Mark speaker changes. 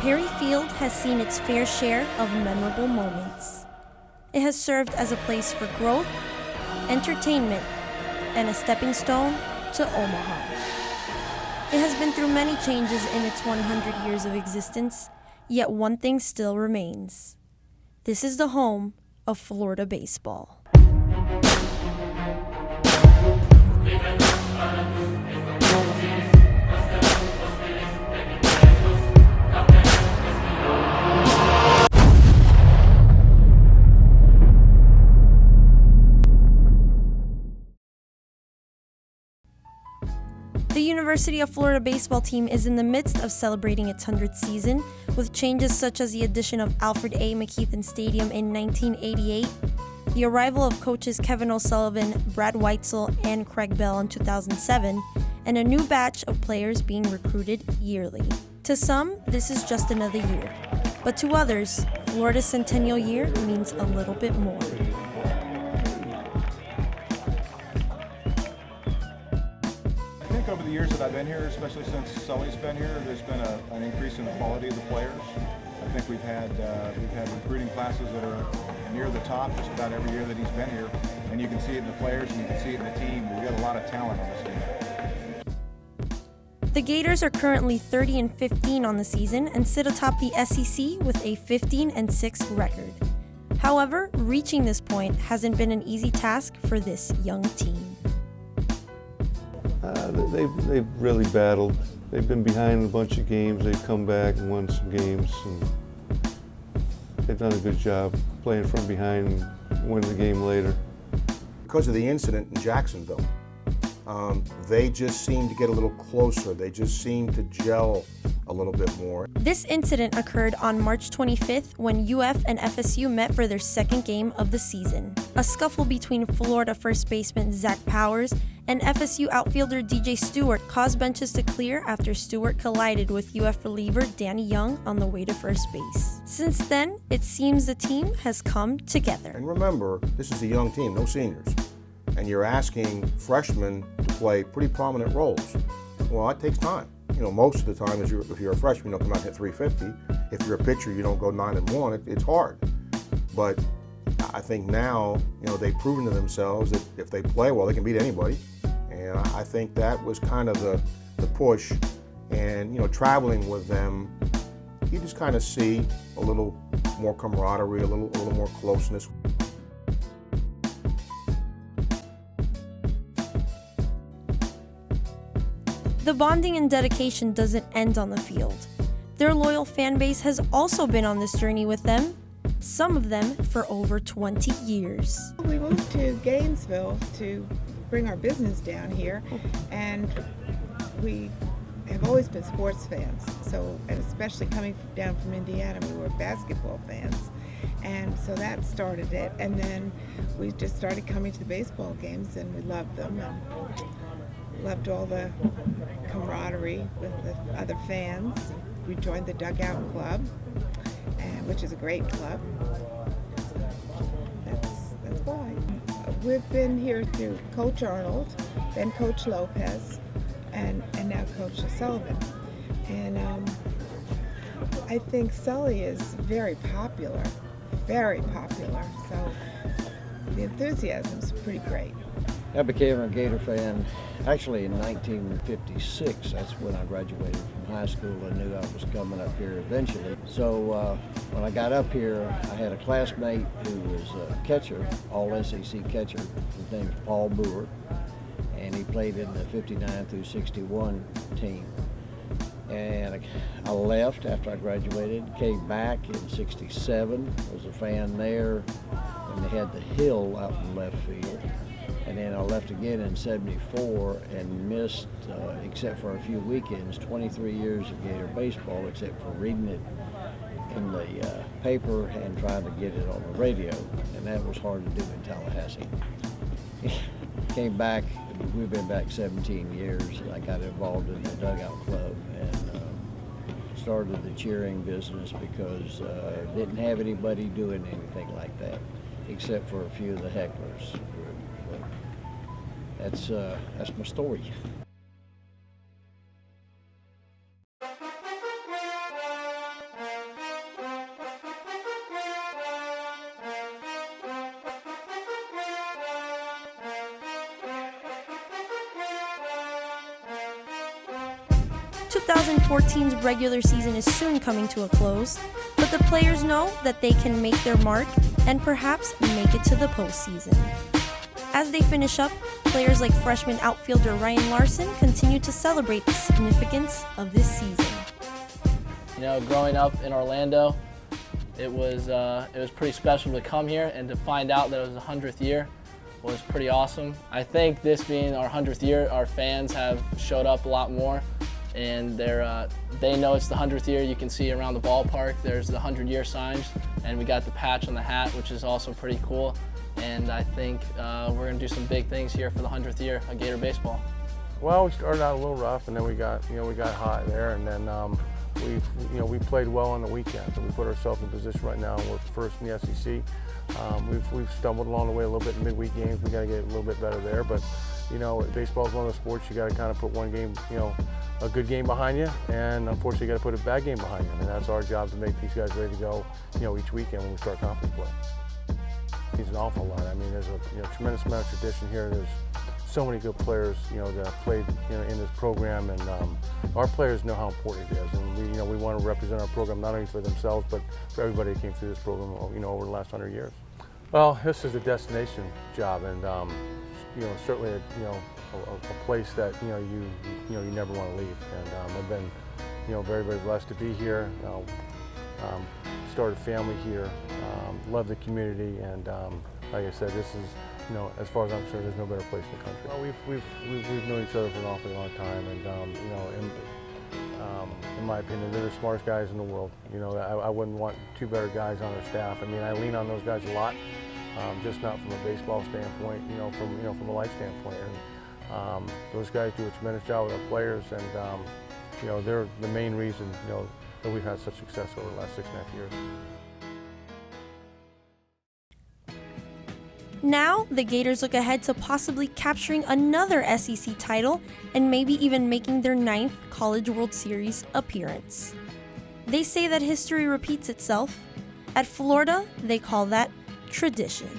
Speaker 1: Perry Field has seen its fair share of memorable moments. It has served as a place for growth, entertainment, and a stepping stone to Omaha. It has been through many changes in its 100 years of existence, yet one thing still remains. This is the home of Florida baseball. The University of Florida baseball team is in the midst of celebrating its 100th season, with changes such as the addition of Alfred A. McKeithen Stadium in 1988, the arrival of coaches Kevin O'Sullivan, Brad Weitzel, and Craig Bell in 2007, and a new batch of players being recruited yearly. To some, this is just another year, but to others, Florida's centennial year means a little bit more.
Speaker 2: Over the years that I've been here, especially since Sully's been here, there's been an increase in the quality of the players. I think we've had recruiting classes that are near the top just about every year that he's been here, and you can see it in the players and you can see it in the team. We've got a lot of talent on this team.
Speaker 1: The Gators are currently 30-15 on the season and sit atop the SEC with a 15-6 record. However, reaching this point hasn't been an easy task for this young team.
Speaker 3: They've really battled. They've been behind a bunch of games. They've come back and won some games, and they've done a good job playing from behind and winning the game later.
Speaker 4: Because of the incident in Jacksonville, they just seem to get a little closer. They just seem to gel a little bit more.
Speaker 1: This incident occurred on March 25th when UF and FSU met for their second game of the season. A scuffle between Florida first baseman Zach Powers and FSU outfielder DJ Stewart caused benches to clear after Stewart collided with UF reliever Danny Young on the way to first base. Since then, it seems the team has come together.
Speaker 4: And remember, this is a young team, no seniors. And you're asking freshmen to play pretty prominent roles. Well, it takes time. You know, most of the time, if you're a freshman, you don't come out and hit 350. If you're a pitcher, you don't go 9-1. It's hard. But I think now, you know, they've proven to themselves that if they play well, they can beat anybody. And I think that was kind of the push. And, you know, traveling with them, you just kind of see a little more camaraderie, a little more closeness.
Speaker 1: The bonding and dedication doesn't end on the field. Their loyal fan base has also been on this journey with them, some of them for over 20 years.
Speaker 5: We moved to Gainesville to bring our business down here, and we have always been sports fans. So, and especially coming down from Indiana, we were basketball fans. And so that started it. And then we just started coming to the baseball games, and we loved them. And loved all the camaraderie with the other fans. We joined the Dugout Club, which is a great club. That's why. We've been here through Coach Arnold, then Coach Lopez, and now Coach Sullivan. And I think Sully is very popular. So the enthusiasm is pretty great.
Speaker 6: I became a Gator fan actually in 1956. That's when I graduated from high school. I knew I was coming up here eventually. So when I got up here, I had a classmate who was a catcher, all SEC catcher. His name was Paul Brewer, and he played in the 59 through 61 team. And I left after I graduated, came back in 67, was a fan there, and they had the hill out in left field. And then I left again in 74 and missed, except for a few weekends, 23 years of Gator baseball, except for reading it in the paper and trying to get it on the radio. And that was hard to do in Tallahassee. Came back, we've been back 17 years. I got involved in the Dugout Club and started the cheering business because didn't have anybody doing anything like that, except for a few of the hecklers. That's my story.
Speaker 1: 2014's regular season is soon coming to a close, but the players know that they can make their mark and perhaps make it to the postseason. As they finish up, players like freshman outfielder Ryan Larson continue to celebrate the significance of this season.
Speaker 7: You know, growing up in Orlando, it was pretty special to come here, and to find out that it was the 100th year was pretty awesome. I think this being our 100th year, our fans have showed up a lot more, and they know it's the 100th year. You can see around the ballpark, there's the 100-year signs, and we got the patch on the hat, which is also pretty cool. And I think we're going to do some big things here for the 100th year of Gator baseball.
Speaker 8: Well, we started out a little rough, and then we got hot there, and then we played well on the weekends, and we put ourselves in position right now. We're first in the SEC. We've stumbled along the way a little bit in midweek games. We got to get a little bit better there, but baseball is one of those sports you got to kind of put one game, a good game behind you, and unfortunately you got to put a bad game behind you, and that's our job to make these guys ready to go, each weekend when we start conference play. It's an awful lot. I mean, there's a tremendous amount of tradition here. There's so many good players, that have played, in this program, and our players know how important it is. And we want to represent our program not only for themselves, but for everybody that came through this program, over the last 100 years. Well, this is a destination job, and certainly a place that you never want to leave. And I've been, very, very blessed to be here. Started a family here, love the community, and like I said, this is, as far as I'm concerned, there's no better place in the country. Well, we've known each other for an awfully long time, and in my opinion, they're the smartest guys in the world. I wouldn't want two better guys on our staff. I mean, I lean on those guys a lot, just not from a baseball standpoint, from a life standpoint. And those guys do a tremendous job with our players, and they're the main reason, that we've had such success over the last 6.5 years.
Speaker 1: Now, the Gators look ahead to possibly capturing another SEC title and maybe even making their 9th College World Series appearance. They say that history repeats itself. At Florida, they call that tradition.